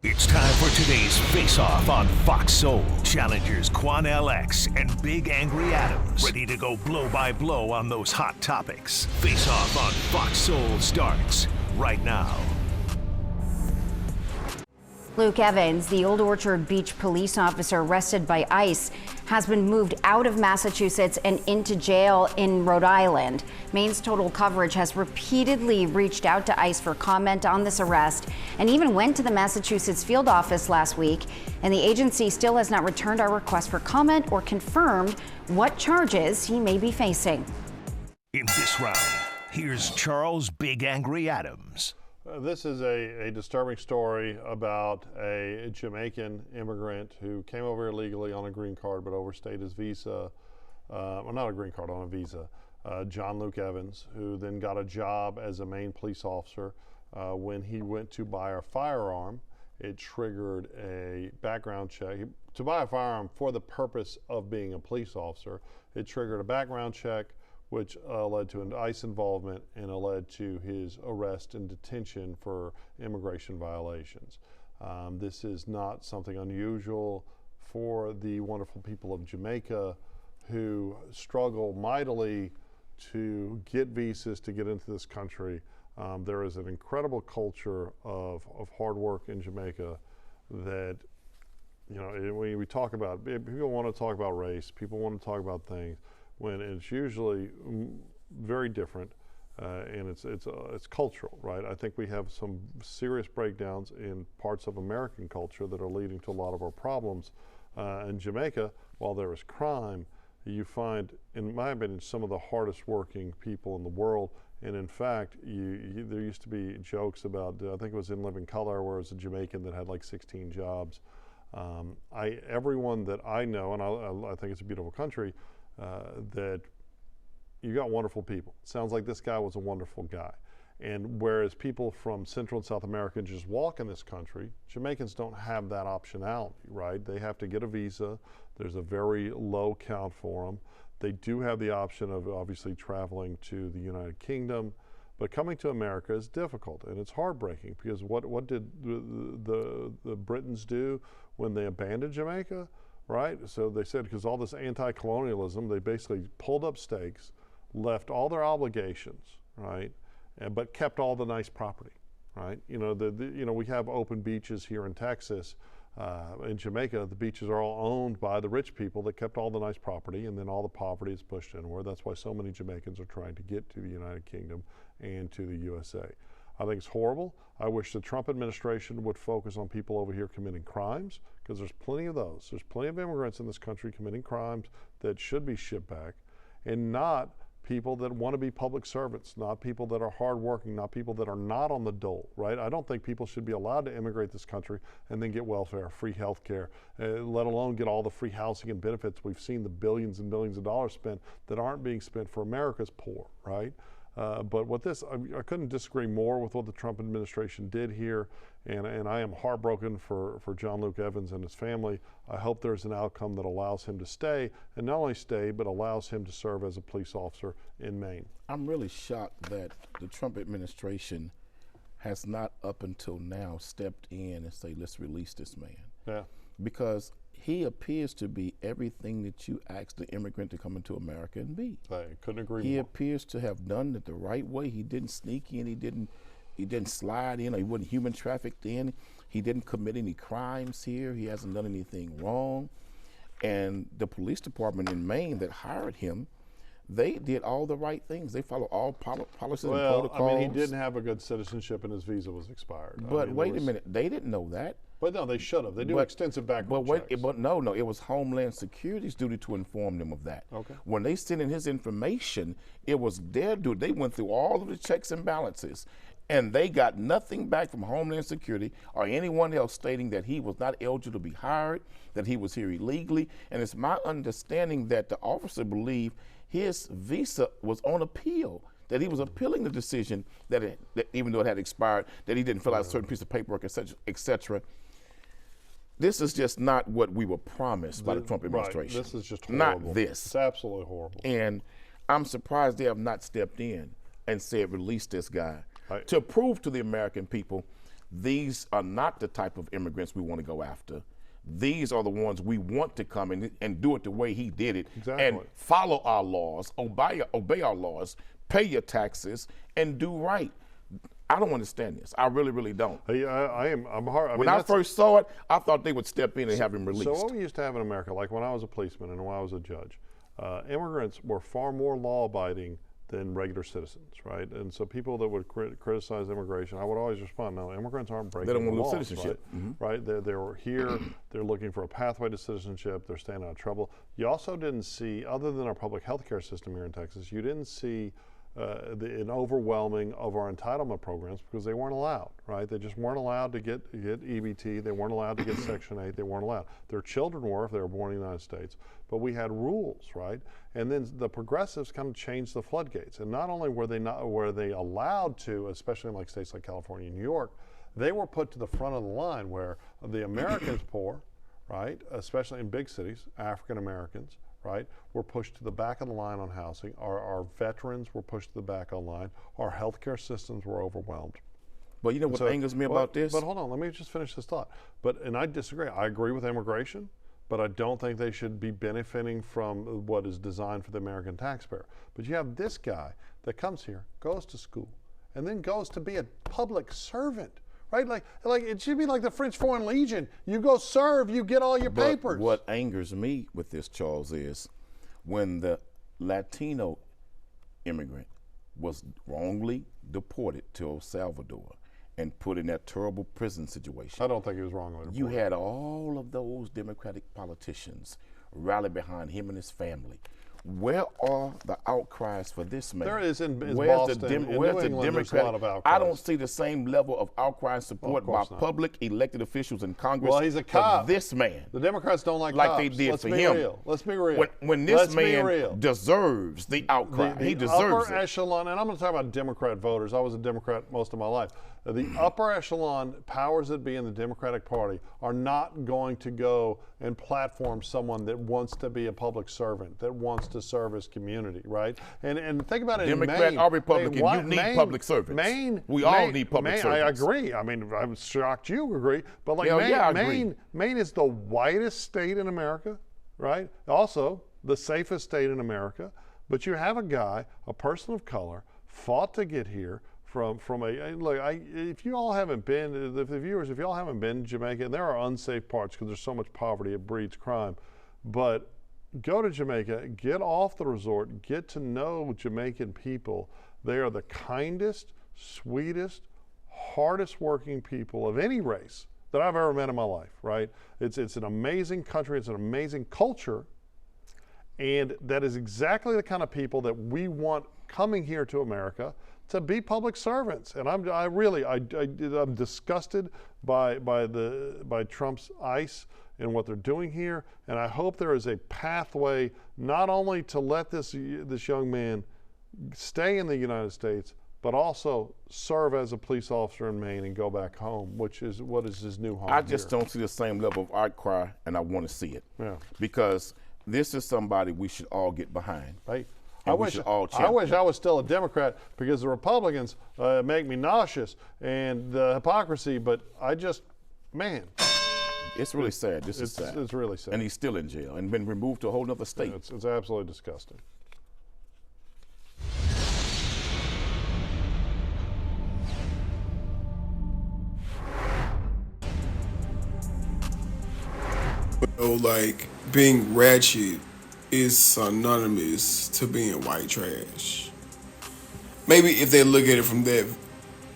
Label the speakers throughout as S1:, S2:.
S1: It's time for today's face-off on Fox Soul. Challengers Quan LX and Big Angry Adams, ready to go blow by blow on those hot topics. Face-off on Fox Soul starts right now.
S2: Luke Evans, the Old Orchard Beach police officer arrested by ICE, has been moved out of Massachusetts and into jail in Rhode Island. Maine's Total Coverage has repeatedly reached out to ICE for comment on this arrest and even went to the Massachusetts field office last week. And the agency still has not returned our request for comment or confirmed what charges he may be facing.
S1: In this round, here's Charles Big Angry Adams.
S3: This is a disturbing story about a Jamaican immigrant who came over here legally on a green card but overstayed his visa. Well, not a green card, on a visa. John Luke Evans, who then got a job as a Maine police officer. When he went to buy a firearm, it triggered a background check. To buy a firearm for the purpose of being a police officer, it triggered a background check, which led to an ICE involvement and led to his arrest and detention for immigration violations. This is not something unusual for the wonderful people of Jamaica who struggle mightily to get visas to get into this country. There is an incredible culture of hard work in Jamaica that, you know, when we talk about, people want to talk about race, people want to talk about things, when it's usually very different, and it's cultural, right? I think we have some serious breakdowns in parts of American culture that are leading to a lot of our problems. In Jamaica, while there is crime, you find, in my opinion, some of the hardest working people in the world. And in fact, there used to be jokes about, I think it was In Living Color, where it was a Jamaican that had like 16 jobs. Everyone that I know, and I think it's a beautiful country, that you got wonderful people. Sounds like this guy was a wonderful guy. And whereas people from Central and South America just walk in this country, Jamaicans don't have that optionality, right? They have to get a visa. There's a very low count for them. They do have the option of obviously traveling to the United Kingdom, but coming to America is difficult, and it's heartbreaking, because what did the Britons do when they abandoned Jamaica? Right? So they said, because all this anti-colonialism, they basically pulled up stakes, left all their obligations, right, but kept all the nice property, right? You know, we have open beaches here in Texas. In Jamaica, the beaches are all owned by the rich people that kept all the nice property, and then all the poverty is pushed inward. That's why so many Jamaicans are trying to get to the United Kingdom and to the USA. I think it's horrible. I wish the Trump administration would focus on people over here committing crimes, because there's plenty of those. There's plenty of immigrants in this country committing crimes that should be shipped back, and not people that want to be public servants, not people that are hardworking, not people that are not on the dole, right? I don't think people should be allowed to immigrate this country and then get welfare, free health care, let alone get all the free housing and benefits. We've seen the billions and billions of dollars spent that aren't being spent for America's poor, right? But with this, I couldn't disagree more with what the Trump administration did here, and I am heartbroken for John Luke Evans and his family. I hope there's an outcome that allows him to stay, and not only stay, but allows him to serve as a police officer in Maine.
S4: I'm really shocked that the Trump administration has not up until now stepped in and say, let's release this man.
S3: Yeah.
S4: Because he appears to be everything that you asked the immigrant to come into America and be.
S3: I couldn't agree
S4: He
S3: more.
S4: appears to have done it the right way. He didn't sneak in. He didn't slide in. Or he wasn't human trafficked in. He didn't commit any crimes here. He hasn't done anything wrong. And the police department in Maine that hired him, they did all the right things. They followed all policies and protocols.
S3: I mean, he didn't have a good citizenship and his visa was expired.
S4: But wait a minute, they didn't know that.
S3: But no, they should have. They do extensive background checks.
S4: But no, it was Homeland Security's duty to inform them of that.
S3: Okay.
S4: When they sent in his information, it was their duty. They went through all of the checks and balances, and they got nothing back from Homeland Security or anyone else stating that he was not eligible to be hired, that he was here illegally. And it's my understanding that the officer believed his visa was on appeal, that he was appealing the decision that even though it had expired, that he didn't fill out a certain piece of paperwork, et cetera, et cetera. This is just not what we were promised by the Trump administration.
S3: Right. This is just horrible.
S4: Not this.
S3: It's absolutely horrible.
S4: And I'm surprised they have not stepped in and said, release this guy, to prove to the American people these are not the type of immigrants we want to go after. These are the ones we want to come in and do it the way he did it, and follow our laws, obey our laws, pay your taxes, and do right. I don't understand this. I really, really don't.
S3: I'm hard.
S4: When I first saw it, I thought they would step in and have him released.
S3: So what we used to have in America, like when I was a policeman and when I was a judge, immigrants were far more law-abiding than regular citizens, right? And so people that would criticize immigration, I would always respond, no, immigrants aren't breaking the laws. They don't want to lose citizenship. Right? They're here, they're looking for a pathway to citizenship, they're staying out of trouble. You also didn't see, other than our public health care system here in Texas, you didn't see an overwhelming of our entitlement programs because they weren't allowed, right? They just weren't allowed to get EBT. They weren't allowed to get Section 8. They weren't allowed. Their children were if they were born in the United States. But we had rules, right? And then the progressives kind of changed the floodgates. And not only were they allowed to, especially in like states like California and New York, they were put to the front of the line where the Americans poor, right, especially in big cities, African Americans, right, were pushed to the back of the line on housing. Our veterans were pushed to the back of the line. Our healthcare systems were overwhelmed.
S4: But you know what angers me about this?
S3: But hold on, let me just finish this thought. And I disagree. I agree with immigration, but I don't think they should be benefiting from what is designed for the American taxpayer. But you have this guy that comes here, goes to school, and then goes to be a public servant. Right, like it should be like the French Foreign Legion. You go serve, you get all your papers.
S4: What angers me with this, Charles, is when the Latino immigrant was wrongly deported to El Salvador and put in that terrible prison situation.
S3: I don't think he was wrongly deported.
S4: You had all of those Democratic politicians rally behind him and his family. Where are the outcries for this man?
S3: There is in
S4: where's
S3: Boston.
S4: Where's
S3: in
S4: the
S3: England,
S4: Democratic?
S3: there's a lot of outcries.
S4: I don't see the same level of outcry and support by public elected officials in Congress.
S3: Well, he's a cop.
S4: For this man.
S3: The Democrats don't like cops.
S4: They did
S3: Let's
S4: for
S3: be
S4: him.
S3: Real. Let's be real.
S4: When this man deserves the outcry, he deserves
S3: upper echelon, and I'm going to talk about Democrat voters. I was a Democrat most of my life. The upper echelon powers that be in the Democratic Party are not going to go and platform someone that wants to be a public servant, that wants to serve his community, right? And think about it.
S4: Democrat
S3: in Maine,
S4: or Republican, you need public servants.
S3: We
S4: all need public servants.
S3: I agree. I mean, I'm shocked you agree, but like Maine is the whitest state in America, right? Also, the safest state in America. But you have a guy, a person of color, fought to get here. If you all haven't been, the viewers, if you all haven't been to Jamaica, there are unsafe parts because there's so much poverty, it breeds crime. But go to Jamaica, get off the resort, get to know Jamaican people. They are the kindest, sweetest, hardest working people of any race that I've ever met in my life, right? It's an amazing country, it's an amazing culture, and that is exactly the kind of people that we want coming here to America to be public servants. And I'm disgusted by Trump's ICE and what they're doing here. And I hope there is a pathway not only to let this young man stay in the United States, but also serve as a police officer in Maine and go back home, which is what is his new home.
S4: I just don't see the same level of outcry, and I want to see it. Yeah. Because this is somebody we should all get behind.
S3: Right. I wish I was still a Democrat because the Republicans make me nauseous and the hypocrisy, but man.
S4: It's really sad. This is sad.
S3: It's really sad.
S4: And he's still in jail and been removed to a whole other state.
S3: Yeah, it's absolutely disgusting.
S5: Like being ratchet is synonymous to being white trash. Maybe if they look at it from that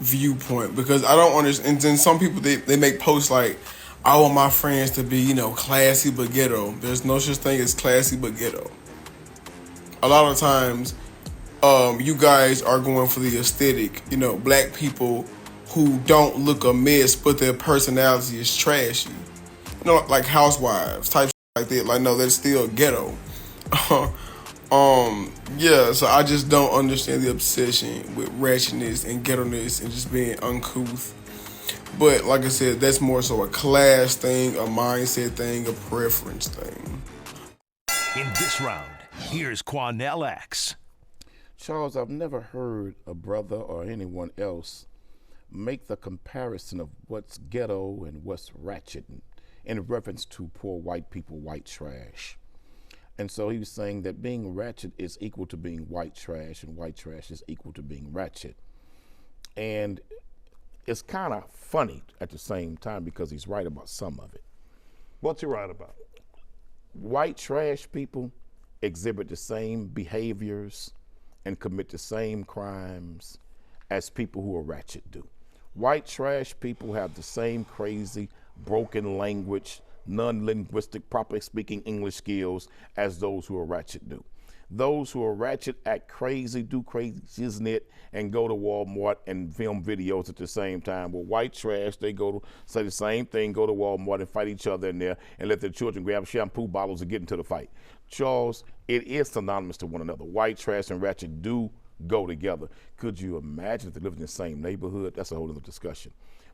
S5: viewpoint, because I don't understand. And then some people they make posts like, I want my friends to be, classy but ghetto. There's no such thing as classy but ghetto. A lot of times, you guys are going for the aesthetic. Black people who don't look a mess, but their personality is trashy. Like housewives type like that. Like, no, that's still ghetto. Yeah, so I just don't understand the obsession with ratchetness and ghetto-ness and just being uncouth. But like I said, that's more so a class thing, a mindset thing, a preference thing.
S1: In this round, here's Quanell X.
S4: Charles, I've never heard a brother or anyone else make the comparison of what's ghetto and what's ratchet in reference to poor white people, white trash. And so he was saying that being ratchet is equal to being white trash, and white trash is equal to being ratchet. And it's kind of funny at the same time because he's right about some of it.
S3: What's he right about?
S4: White trash people exhibit the same behaviors and commit the same crimes as people who are ratchet do. White trash people have the same crazy, broken language, non-linguistic, proper speaking English skills as those who are ratchet do. Those who are ratchet act crazy, do crazy, and go to Walmart and film videos at the same time. Well, white trash, they go to say the same thing, go to Walmart and fight each other in there and let their children grab shampoo bottles and get into the fight. Charles, it is synonymous to one another. White trash and ratchet do go together. Could you imagine if they lived in the same neighborhood? That's a whole other discussion.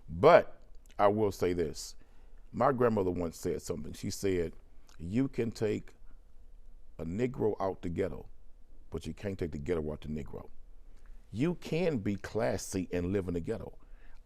S4: But I will say this. My grandmother once said something. She said, you can take a Negro out the ghetto, but you can't take the ghetto out the Negro. You can be classy and live in the ghetto.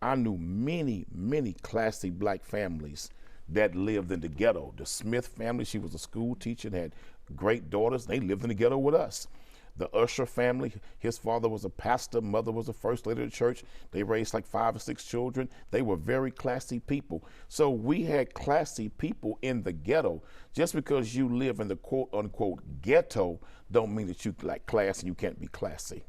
S4: I knew many, many classy black families that lived in the ghetto. The Smith family, she was a school teacher and had great daughters. They lived in the ghetto with us. The Usher family, his father was a pastor, mother was a first lady of the church. They raised like 5 or 6 children. They were very classy people. So we had classy people in the ghetto. Just because you live in the quote unquote ghetto don't mean that you like class and you can't be classy.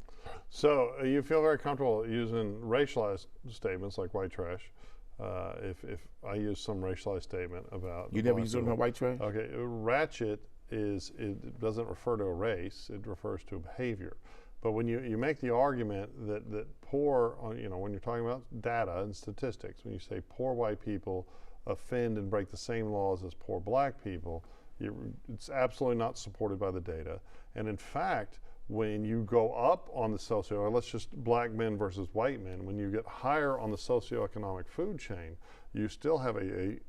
S3: So you feel very comfortable using racialized statements like white trash. If I use some racialized statement about...
S4: You never use it about white trash?
S3: Okay, ratchet it doesn't refer to a race, it refers to a behavior. But when you make the argument that poor, when you're talking about data and statistics, when you say poor white people offend and break the same laws as poor black people, it's absolutely not supported by the data. And in fact, when you go up on the or let's just black men versus white men, when you get higher on the socioeconomic food chain, you still have an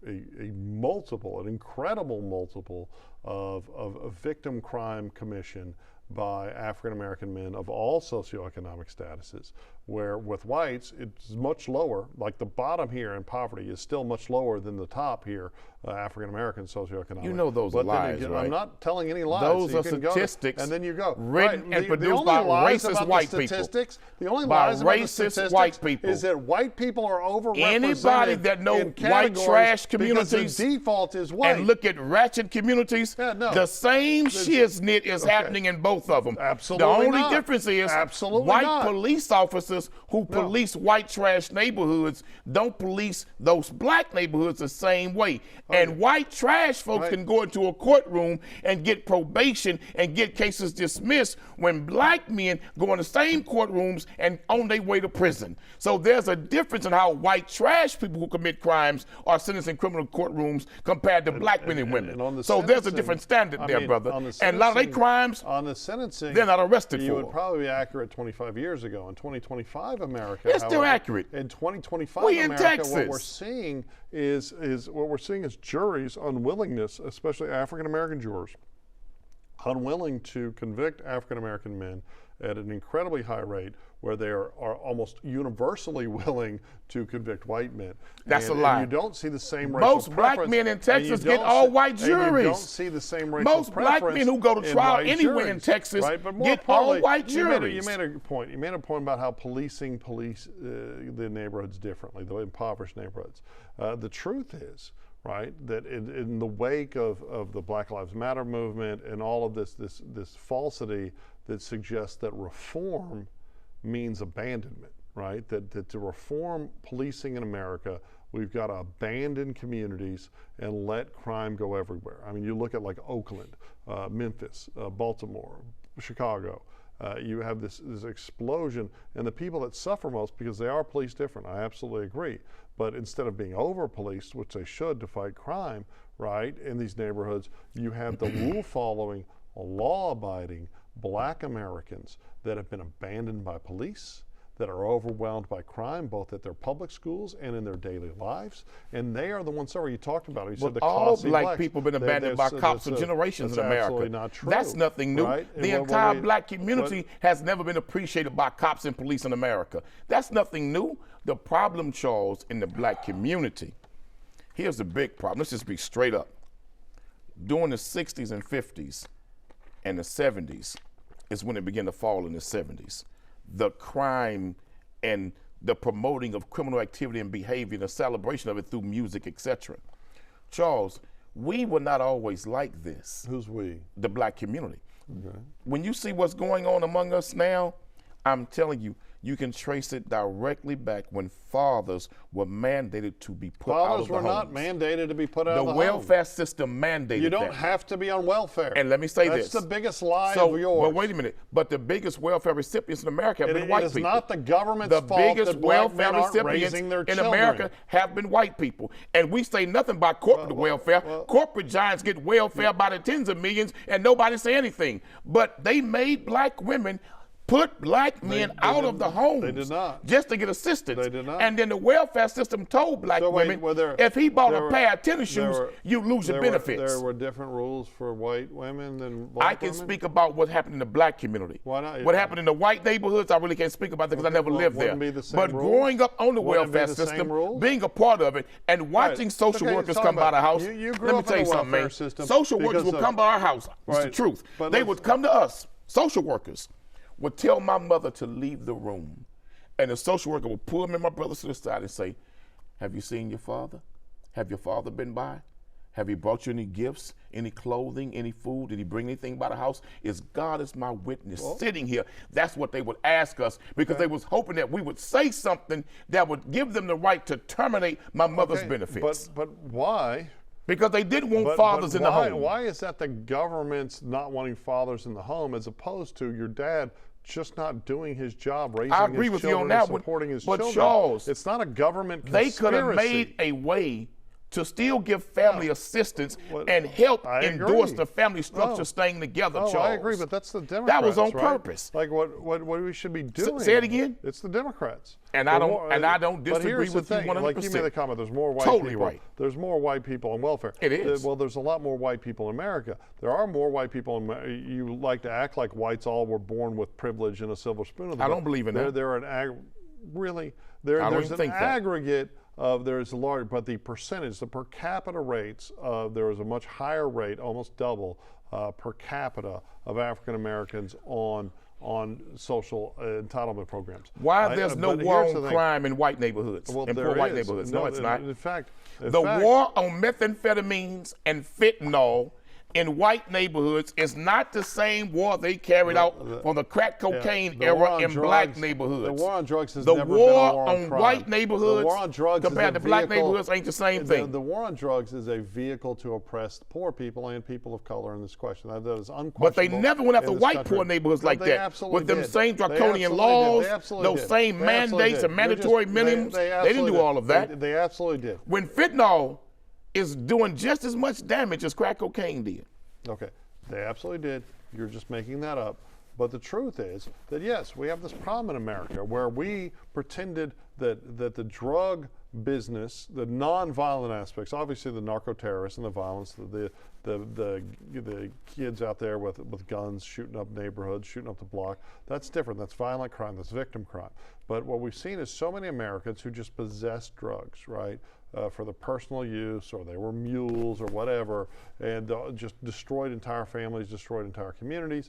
S3: incredible multiple of victim crime commission by African American men of all socioeconomic statuses, where with whites it's much lower. Like the bottom here in poverty is still much lower than the top here, African American socioeconomic.
S4: You know those
S3: but
S4: lies,
S3: again,
S4: right?
S3: I'm not telling any lies.
S4: Those
S3: so
S4: are statistics
S3: and then you go
S4: written
S3: right.
S4: and produced by racist white people.
S3: The only
S4: by
S3: lies about the
S4: racist
S3: statistics
S4: white people.
S3: is that white people are overrepresented.
S4: Anybody that know
S3: in
S4: white trash communities
S3: because the default is white.
S4: and look at ratchet communities, the same shiznit is happening in both of them.
S3: Absolutely
S4: the only
S3: not.
S4: difference is
S3: Absolutely
S4: white
S3: not.
S4: police officers who police white trash neighborhoods don't police those black neighborhoods the same way. And white trash folks can go into a courtroom and get probation and get cases dismissed when black men go in the same courtrooms and on their way to prison. So there's a difference in how white trash people who commit crimes are sentenced in criminal courtrooms compared to black men and women. So there's a different standard there, brother. And a lot of their crimes,
S3: on the sentencing,
S4: they're not arrested
S3: you
S4: for.
S3: would probably be accurate 25 years ago. In 2025 America,
S4: it's still accurate.
S3: In 2025
S4: we
S3: America,
S4: in Texas.
S3: what we're seeing is juries' unwillingness, especially African American jurors, unwilling to convict African American men at an incredibly high rate, where they are almost universally willing to convict white men.
S4: That's a lie.
S3: And you don't see the same racial
S4: Most black
S3: preference,
S4: men in Texas
S3: and you
S4: get
S3: don't
S4: all
S3: see-
S4: white
S3: and
S4: juries.
S3: you don't see the same racial
S4: Most black
S3: preference
S4: men who go to
S3: in
S4: trial
S3: white
S4: anywhere in
S3: juries,
S4: Texas
S3: right? But more
S4: get all
S3: importantly,
S4: white juries.
S3: You made a point. You made a point about how police the neighborhoods differently, the impoverished neighborhoods. The truth is, right, that in the wake of the Black Lives Matter movement and all of this falsity that suggests that reform means abandonment, right? That to reform policing in America, we've got to abandon communities and let crime go everywhere. I mean, you look at like Oakland, Memphis, Baltimore, Chicago. You have this explosion, and the people that suffer most, because they are policed different, I absolutely agree. But instead of being over-policed, which they should to fight crime, right, in these neighborhoods, you have the rule-following, law-abiding Black Americans that have been abandoned by police, that are overwhelmed by crime, both at their public schools and in their daily lives. And they are the ones, sorry, you talked about it. You said the
S4: all
S3: classy
S4: black
S3: blacks.
S4: people have been abandoned by cops for generations in America.
S3: Absolutely not true.
S4: That's nothing new.
S3: Right?
S4: The entire black community has never been appreciated by cops and police in America. That's nothing new. The problem, Charles, in the black community, here's the big problem. Let's just be straight up. During the 60s and 50s and the 70s is when it began to fall in the 70s. The crime and the promoting of criminal activity and behavior, the celebration of it through music, etc. Charles, we were not always like this.
S3: Who's we?
S4: The black community.
S3: Okay.
S4: When you see what's going on among us now, I'm telling you, you can trace it directly back when fathers were mandated to be put out of the homes.
S3: Fathers were not mandated to be put out of the home.
S4: The welfare system mandated
S3: You don't
S4: that.
S3: have to be on welfare.
S4: And let me say this.
S3: That's the biggest lie of yours.
S4: But wait a minute. But the biggest welfare recipients in America have been white people.
S3: It is not the government's fault
S4: biggest
S3: that black
S4: welfare
S3: men aren't
S4: recipients
S3: raising their
S4: in
S3: children.
S4: America have been white people. And we say nothing about corporate welfare. Corporate giants get welfare by the tens of millions and nobody say anything. But they made black women put black men out of the homes.
S3: They did not.
S4: Just to get assistance.
S3: They did not.
S4: And then the welfare system told black women, if he bought a pair of tennis shoes, you lose your benefits.
S3: There were different rules for white women than black
S4: I can
S3: women?
S4: speak about what happened in the black community.
S3: Why not?
S4: What happened in the white neighborhoods, I really can't speak about that because I never lived there.
S3: Wouldn't be the same
S4: But
S3: rules?
S4: growing up on the
S3: Wouldn't it be
S4: welfare
S3: the same
S4: system,
S3: rules?
S4: being a part of it, and watching social
S3: Okay,
S4: workers
S3: talk
S4: come by the
S3: about
S4: house.
S3: it. You grew
S4: Let me
S3: up
S4: tell
S3: in
S4: you
S3: a
S4: something, man.
S3: welfare system
S4: Social workers
S3: because
S4: would
S3: of-
S4: come by our house. It's the
S3: Right.
S4: truth.
S3: But
S4: They
S3: let's-
S4: would come to us. Social workers would tell my mother to leave the room. And the social worker would pull me and my brothers to the side and say, have you seen your father? Have your father been by? Have he brought you any gifts, any clothing, any food? Did he bring anything by the house? Is God as my witness sitting here? That's what they would ask us because they was hoping that we would say something that would give them the right to terminate my mother's benefits.
S3: But why?
S4: Because they didn't want fathers in the home.
S3: Why is that the government's not wanting fathers in the home as opposed to your dad just not doing his job, raising
S4: I agree
S3: his
S4: with you on
S3: children,
S4: that
S3: and supporting his
S4: but
S3: children?
S4: Charles,
S3: it's not a government
S4: they
S3: conspiracy.
S4: could have made a way to still give family assistance and help endorse the family structure staying together, Charles.
S3: I agree, but that's the Democrats.
S4: That was on
S3: right?
S4: purpose.
S3: Like what we should be doing.
S4: Say it again.
S3: It's the Democrats.
S4: And I don't
S3: But
S4: disagree
S3: here's the
S4: with you
S3: thing,
S4: 100%.
S3: Like you made the comment, there's more white
S4: Totally
S3: people.
S4: right.
S3: There's more white people on welfare.
S4: It is.
S3: Well, there's a lot more white people in America. There are more white people. You like to act like whites all were born with privilege and a silver spoon.
S4: I don't believe in that.
S3: They're really.
S4: I don't
S3: There's
S4: even
S3: an
S4: think that.
S3: aggregate of there's a large, but the percentage, the per capita rates, there is a much higher rate, almost double per capita of African Americans on social entitlement programs.
S4: Why there's no
S3: but
S4: war
S3: here's
S4: on
S3: the thing.
S4: crime in white neighborhoods,
S3: Well,
S4: in
S3: there
S4: poor white
S3: is.
S4: neighborhoods? No, it's not.
S3: In fact,
S4: War on methamphetamines and fentanyl in white neighborhoods is not the same war they carried out on the crack cocaine era in black neighborhoods.
S3: The war on drugs has
S4: the
S3: never been a
S4: war
S3: war
S4: on
S3: crime.
S4: white neighborhoods
S3: The war on drugs
S4: compared
S3: is a
S4: to black
S3: vehicle-
S4: neighborhoods ain't the same thing.
S3: The war on drugs is a vehicle to oppress poor people and people of color in this question. That is unquestionable.
S4: But they never went after
S3: in this
S4: white
S3: country.
S4: poor neighborhoods
S3: No,
S4: like
S3: they
S4: that.
S3: absolutely
S4: With them
S3: did.
S4: same
S3: They
S4: draconian
S3: absolutely
S4: laws,
S3: did. They absolutely
S4: those
S3: did.
S4: same
S3: They absolutely
S4: mandates
S3: did.
S4: and mandatory minimums.
S3: They
S4: They didn't do all of that.
S3: They absolutely did.
S4: When fentanyl is doing just as much damage as crack cocaine did.
S3: Okay, they absolutely did. You're just making that up. But the truth is that, yes, we have this problem in America where we pretended that the drug business, the non-violent aspects, obviously the narco-terrorists and the violence, the kids out there with guns shooting up neighborhoods, shooting up the block, that's different. That's violent crime. That's victim crime. But what we've seen is so many Americans who just possess drugs, right? For the personal use, or they were mules or whatever, and just destroyed entire families, destroyed entire communities.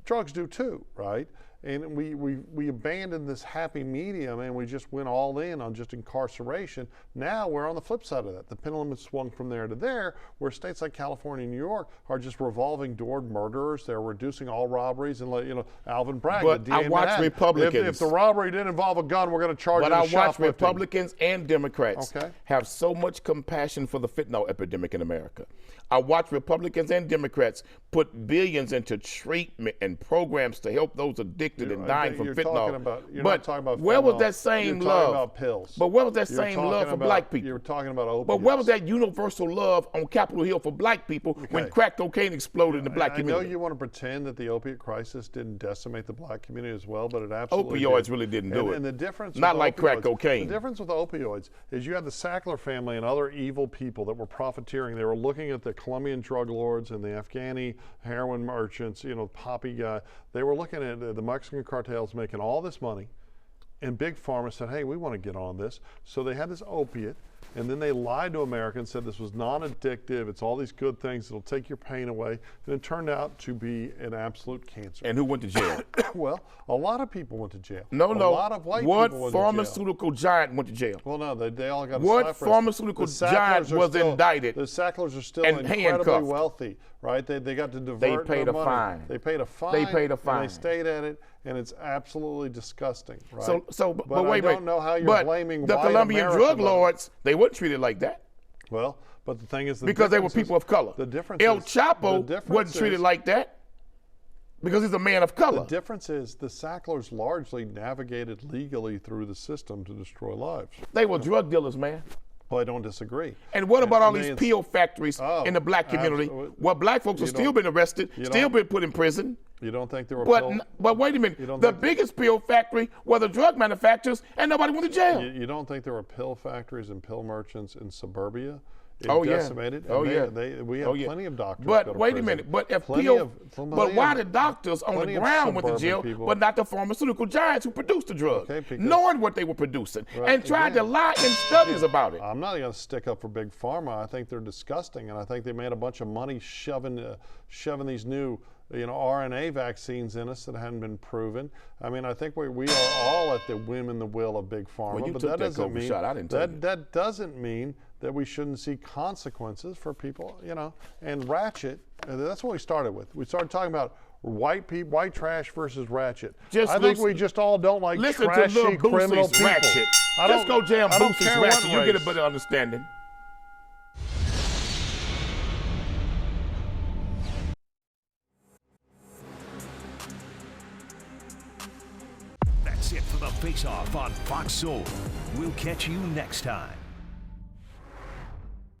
S3: Drugs do too, right? And we abandoned this happy medium and we just went all in on just incarceration. Now we're on the flip side of that. The pendulum has swung from there to there, where states like California and New York are just revolving doored murderers. They're reducing all robberies and, Alvin Bragg.
S4: But
S3: the DA
S4: I watch
S3: Manhattan.
S4: Republicans.
S3: If the robbery didn't involve a gun, we're going to charge you
S4: But
S3: with
S4: I watch
S3: shoplifting.
S4: Republicans and Democrats have so much compassion for the fentanyl epidemic in America. I watch Republicans and Democrats put billions into treatment and programs to help those addicted addicted and dying from
S3: you're
S4: fentanyl.
S3: Talking about, you're
S4: but
S3: not talking about
S4: where was
S3: fentanyl.
S4: that same
S3: you're
S4: love?
S3: Talking about pills.
S4: But where was that
S3: You're
S4: same love
S3: talking
S4: for
S3: about-
S4: black people?
S3: You're talking about opiates.
S4: But where was that universal love on Capitol Hill for black people when crack cocaine exploded in the black community?
S3: I know you want to pretend that the opiate crisis didn't decimate the black community as well, but it absolutely
S4: Opioids
S3: did.
S4: really didn't do it.
S3: And the difference,
S4: not
S3: with
S4: like
S3: opioids,
S4: crack cocaine.
S3: The difference with opioids is you had the Sackler family and other evil people that were profiteering. They were looking at the Colombian drug lords and the Afghani heroin merchants, you know, Poppy guy. They were looking at the Mexican cartels making all this money, and Big Pharma said, hey, we want to get on this. So they had this opiate, and then they lied to America and said this was non-addictive, it's all these good things, it'll take your pain away, and it turned out to be an absolute cancer.
S4: And who went to jail?
S3: Well, a lot of people went to jail.
S4: No.
S3: A lot of white
S4: what
S3: people went
S4: pharmaceutical giant went to jail?
S3: Well, no, they all got a
S4: What
S3: slap wrist.
S4: pharmaceutical
S3: The Sacklers
S4: giant
S3: are
S4: was
S3: still-
S4: indicted
S3: The Sacklers are still
S4: and
S3: incredibly
S4: handcuffed?
S3: wealthy, right? They got to divert
S4: They paid
S3: their
S4: a
S3: money.
S4: fine.
S3: They paid a fine.
S4: They paid a
S3: And
S4: fine.
S3: they stayed at it, and it's absolutely disgusting, right?
S4: But
S3: but
S4: wait a
S3: I
S4: minute.
S3: don't know how you're
S4: but
S3: blaming
S4: the
S3: white
S4: Colombian
S3: America,
S4: drug
S3: but-
S4: lords, they weren't treated like that.
S3: Well, but the thing is,
S4: Because they were people of color.
S3: The difference
S4: El
S3: is,
S4: Chapo wasn't treated like that because he's a man of color.
S3: The difference is the Sacklers largely navigated legally through the system to destroy lives.
S4: They were drug dealers, man.
S3: Well, I don't disagree.
S4: And what about all these
S3: millions-
S4: pill factories
S3: Oh,
S4: in the black community?
S3: absolutely.
S4: Well, black folks have
S3: You
S4: still
S3: don't-
S4: been arrested,
S3: you
S4: still
S3: don't-
S4: been put in prison.
S3: You don't think there were
S4: But,
S3: pill-
S4: but wait a
S3: You
S4: minute,
S3: don't
S4: the
S3: think-
S4: biggest pill factory were the drug manufacturers, and nobody went to jail.
S3: You don't think there were pill factories and pill merchants in suburbia? It
S4: Oh, yeah.
S3: decimated.
S4: Oh,
S3: and
S4: yeah.
S3: We have
S4: Oh, yeah.
S3: plenty of doctors.
S4: But
S3: go to
S4: wait a
S3: prison.
S4: minute, but if
S3: Plenty
S4: pill,
S3: of-
S4: but
S3: plenty
S4: why
S3: of-
S4: the doctors on the
S3: plenty of
S4: ground went to
S3: suburban
S4: jail,
S3: people.
S4: but not the pharmaceutical giants who produced the drug,
S3: Okay, because-
S4: knowing what they were producing,
S3: Right,
S4: and tried to
S3: again.
S4: lie in studies about it.
S3: I'm not going to stick up for Big Pharma. I think they're disgusting, and I think they made a bunch of money shoving these new, RNA vaccines in us that hadn't been proven. I mean, I think we are all at the whim and the will of Big Pharma.
S4: Well, you
S3: but
S4: took
S3: that
S4: that
S3: doesn't
S4: COVID
S3: mean
S4: shot. I didn't tell you.
S3: that doesn't mean that we shouldn't see consequences for people. And Ratchet. That's what we started with. We started talking about white trash versus Ratchet. I think we just all don't like
S4: Listen
S3: trashy
S4: to Lil
S3: criminal
S4: Boosie's
S3: people.
S4: Ratchet.
S3: I
S4: Just
S3: don't-
S4: go jam
S3: I don't
S4: Boosie's
S3: care what
S4: Ratchet. You get a
S3: race.
S4: better understanding.
S1: That's it for the Face Off on Fox Soul. We'll catch you next time.